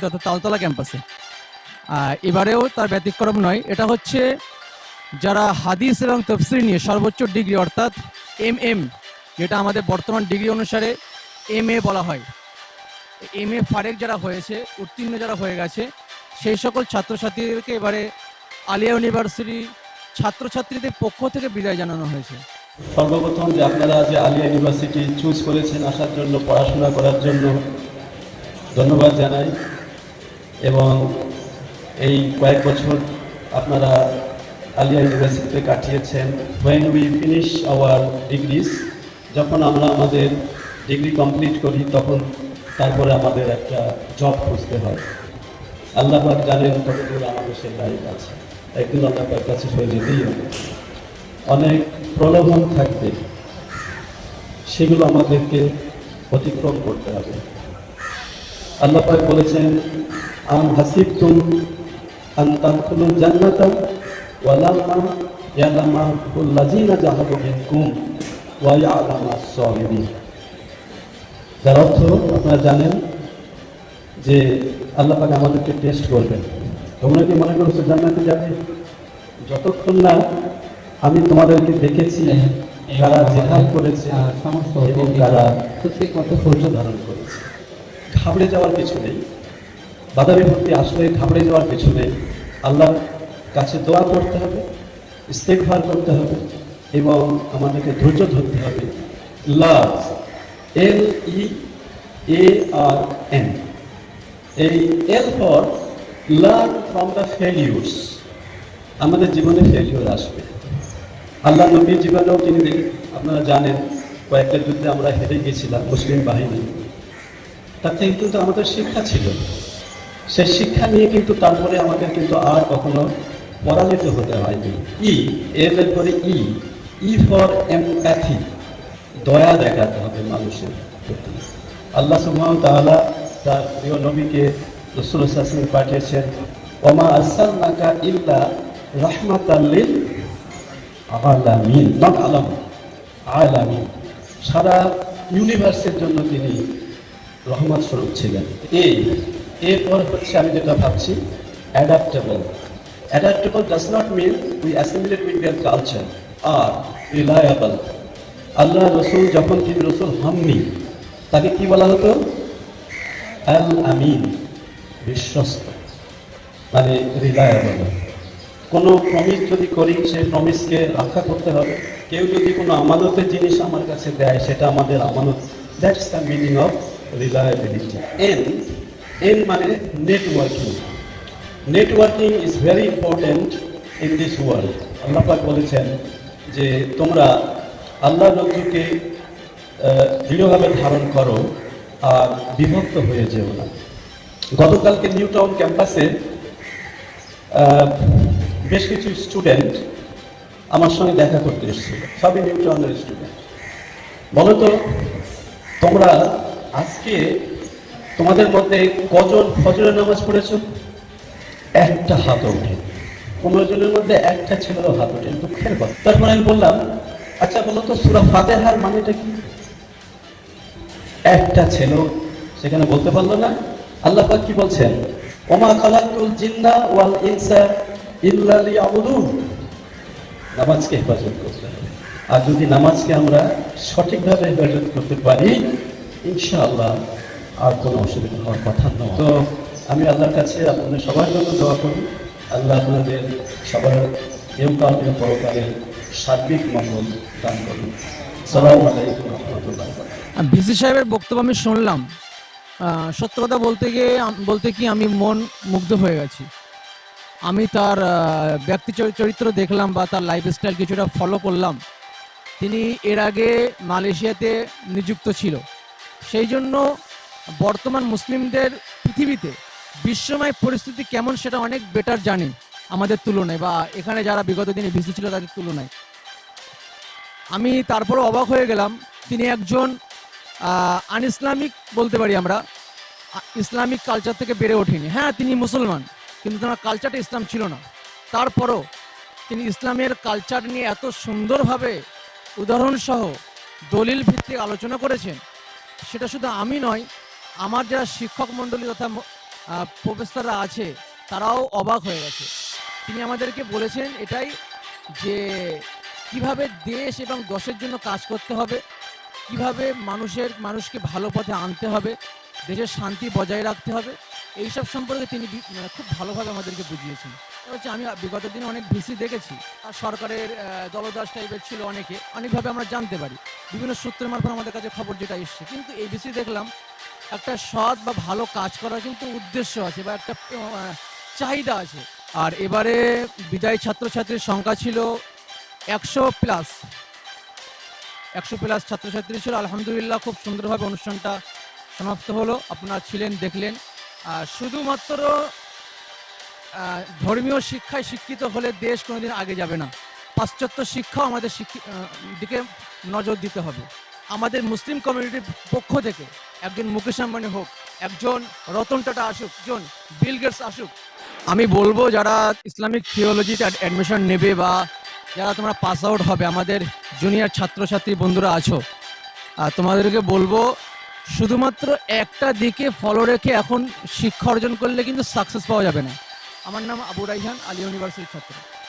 তালতলা ক্যাম্পাসে। এবারেও তার ব্যতিক্রম নয়। এটা হচ্ছে যারা হাদিস এবং তফসির নিয়ে সর্বোচ্চ ডিগ্রি অর্থাৎ MM, যেটা আমাদের বর্তমান ডিগ্রি অনুসারে MA বলা হয়, MA ফারেক যারা হয়েছে, উত্তীর্ণ যারা হয়ে গেছে, সেই সকল ছাত্রছাত্রীদেরকে এবারে আলিয়া ইউনিভার্সিটি ছাত্রছাত্রীদের পক্ষ থেকে বিদায় জানানো হয়েছে। সর্বপ্রথম যে আপনারা যে আলিয়া ইউনিভার্সিটি চুজ করেছেন আসার জন্য, পড়াশোনা করার জন্য ধন্যবাদ জানাই। এবং এই কয়েক বছর আপনারা আলিয়া ইউনিভার্সিটিতে কাটিয়েছেন। when we finish our degrees, যখন আমরা আমাদের ডিগ্রি কমপ্লিট করি তখন তারপরে আমাদের একটা জব খুঁজতে হয়। আল্লাহ পাক জানেন কতদূর আমাদের সেই লাইফ আছে, তাই কিন্তু আল্লাহ পাক কাছে হয়ে যেতেই হবে। অনেক প্রলোভন থাকবে, সেগুলো আমাদেরকে অতিক্রম করতে হবে। আল্লাহ পাক বলেছেন, আম হাসিবতুম আন তাদখুলুল জান্নাতা ওয়ালাম্মা ইয়ালামাল্লাযিনা জাহাদু মিনকুম ওয়া ইয়ালামাস সাবিরিন। যার অর্থ আপনারা জানেন যে আল্লাহ পাক আমাদেরকে টেস্ট করবেন। তোমরা কি মনে করছো জান্নাতে যাবে? যতক্ষণ না আমি তোমাদেরকে দেখেছি যারা জেহাদ করেছে এবং যারা কত ধৈর্য ধারণ করেছে। ঘাবড়ে যাওয়ার কিছু নেই, বাধা বিপত্তি আসলে ঘাবড়ে যাওয়ার কিছু নেই। আল্লাহর কাছে দোয়া করতে হবে, ইস্তেগফার করতে হবে এবং আমাদেরকে ধৈর্য ধরতে হবে। লাভ, LEARN, এই L for learn from the failures. আমাদের জীবনে ফেলিউর আসবে। আল্লাহ নবীর জীবনেও তিনি, আপনারা জানেন, কয়েকটা যুদ্ধে আমরা হেরে গেছিলাম মুসলিম বাহিনী। তার থেকে কিন্তু আমাদের শিক্ষা ছিল, সেই শিক্ষা নিয়ে কিন্তু তারপরে আমাদের কিন্তু আর কখনো পরাজিত হতে হয়নি। এর পরে ই ফর এমপ্যাথি, দয়া দেখাতে হবে মানুষের প্রতি। আল্লাহ সুবহানাহু ওয়া তাআলা তার প্রিয় নবীকে রাসূলুল্লাহ সাল্লাল্লাহু আলাইহি ওয়াসাল্লাম পাঠিয়েছেন, ওমা আরসালনাকা ইল্লা রাহমাতাল লিল আলামিন, নট আলাম, আলামিন। সারা ইউনিভার্সের জন্য তিনি রহমত স্বরূপ ছিলেন। এরপর হচ্ছে আমি যেটা ভাবছি, adaptable. Adaptable does not mean we assimilate with their culture আর রিলায়েবল। আল্লাহ রসুল যখন তিনি রসুল হননি, তাকে কি বলা হতো? আল আমিন, বিশ্বস্ত, মানে রিলায়েবল। কোনো প্রমিস যদি করি সেই প্রমিসকে রক্ষা করতে হবে। কেউ যদি কোনো আমানতের জিনিস আমার কাছে দেয়, সেটা আমাদের আমানত। That's the meaning of reliability. N মানে networking. Networking is very important in this world. Allah পাক বলেছেন যে তোমরা আল্লাহ রজ্জুকে দৃঢ়ভাবে ধারণ করো আর বিভক্ত হয়ে যেও না। গতকালকে নিউ টাউন ক্যাম্পাসে বেশ কিছু স্টুডেন্ট আমার সঙ্গে দেখা করতে এসেছিল, সবই নিউ টাউনের স্টুডেন্ট। বলো তো, তোমরা আজকে তোমাদের মধ্যে কজন ফজরের নামাজ পড়েছো? একটা হাত ওঠে। 15 জনের মধ্যে একটা ছেলেরও হাত ওঠে, দুঃখের কথা। তারপর আমি বললাম, আচ্ছা বলো তো সূরা ফাতিহার মানেটা কি? একটা ছেলেও সেখানে বলতে পারলো না। আল্লাহ পাক কি বলছেন? ওমা খালাকতুল জিন্না ওয়াল ইনসা ইল্লা লিয়াবুদুন। নামাজকে হেফাজত করতে হবে। আর যদি নামাজকে আমরা সঠিকভাবে হেফাজত করতে পারি, ইনশাআল্লাহ আর কোনো অসুবিধা হওয়ার কথা নয়। তো আমি আল্লাহর কাছে আপনাদের সবার জন্য দোয়া করি, আল্লাহ আপনাদের সবার ইহকাল এবং পরকালের সার্বিক মঙ্গল দান করুন। আসসালামু আলাইকুম ওয়া রাহমাতুল্লাহ। ভিসি সাহেবের বক্তব্য আমি শুনলাম। সত্য কথা বলতে কি আমি মন মুগ্ধ হয়ে গেছি। আমি তার ব্যক্তি চরিত্র দেখলাম বা তার লাইফস্টাইল কিছুটা ফলো করলাম। তিনি এর আগে মালয়েশিয়াতে নিযুক্ত ছিল, সেই জন্য বর্তমান মুসলিমদের পৃথিবীতে বিশ্বময় পরিস্থিতি কেমন সেটা অনেক বেটার জানি আমাদের তুলনায়, বা এখানে যারা বিগত দিনে ভিসি ছিল তাদের তুলনায়। আমি তারপরে অবাক হয়ে গেলাম, তিনি একজন আনইসলামিক বলতে পারি আমরা, ইসলামিক কালচার থেকে বেড়ে ওঠেনি। হ্যাঁ, তিনি মুসলমান, কিন্তু তার কালচারটা ইসলাম ছিল না। তারপরও তিনি ইসলামের কালচার নিয়ে এত সুন্দরভাবে উদাহরণসহ দলিল ভিত্তিক আলোচনা করেছেন, সেটা শুধু আমি নয়, আমার যারা শিক্ষক মণ্ডলী তথা প্রফেসররা আছে তারাও অবাক হয়ে গেছে। তিনি আমাদেরকে বলেছেন এটাই যে কিভাবে দেশ এবং দশের জন্য কাজ করতে হবে, কিভাবে মানুষকে ভালো পথে আনতে হবে, দেশের শান্তি বজায় রাখতে হবে, এইসব সম্পর্কে তিনি খুব ভালোভাবে আমাদেরকে বুঝিয়েছেন। হচ্ছে আমি বিগত দিনে অনেক ভিসি দেখেছি, আর সরকারের দলদাস টাইপের ছিল অনেকভাবে আমরা জানতে পারি বিভিন্ন সূত্রের মারফত আমাদের কাছে খবর যেটা এসছে। কিন্তু এই ভিসি দেখলাম একটা সৎ বা ভালো কাজ করার কিন্তু উদ্দেশ্য আছে বা একটা চাহিদা আছে। আর এবারে বিদায়ী ছাত্রছাত্রীর সংখ্যা ছিল 100+। 100+ ছাত্রছাত্রী ছিল। আলহামদুলিল্লাহ খুব সুন্দরভাবে অনুষ্ঠানটা সমাপ্ত হলো। আপনারা ছিলেন, দেখলেন। শুধুমাত্র ধর্মীয় শিক্ষায় শিক্ষিত হলে দেশ কোনোদিন আগে যাবে না। পাশ্চাত্য শিক্ষাও আমাদের দিকে নজর দিতে হবে। আমাদের মুসলিম কমিউনিটির পক্ষ থেকে একজন মুকেশ আম্বানি হোক, একজন রতন টাটা আসুক, একজন বিল গেটস আসুক, আমি বলবো যারা ইসলামিক থিওলজিতে অ্যাডমিশন নেবে বা যারা তোমরা পাস আউট হবে, আমাদের জুনিয়র ছাত্রছাত্রী বন্ধুরা আছো, তোমাদেরকে বলবো শুধুমাত্র একটা দিকে ফলো রেখে এখন শিক্ষা অর্জন করলে কিন্তু সাকসেস পাওয়া যাবে না। আমার নাম আবু রাইহান, আলী ইউনিভার্সিটির ছাত্র।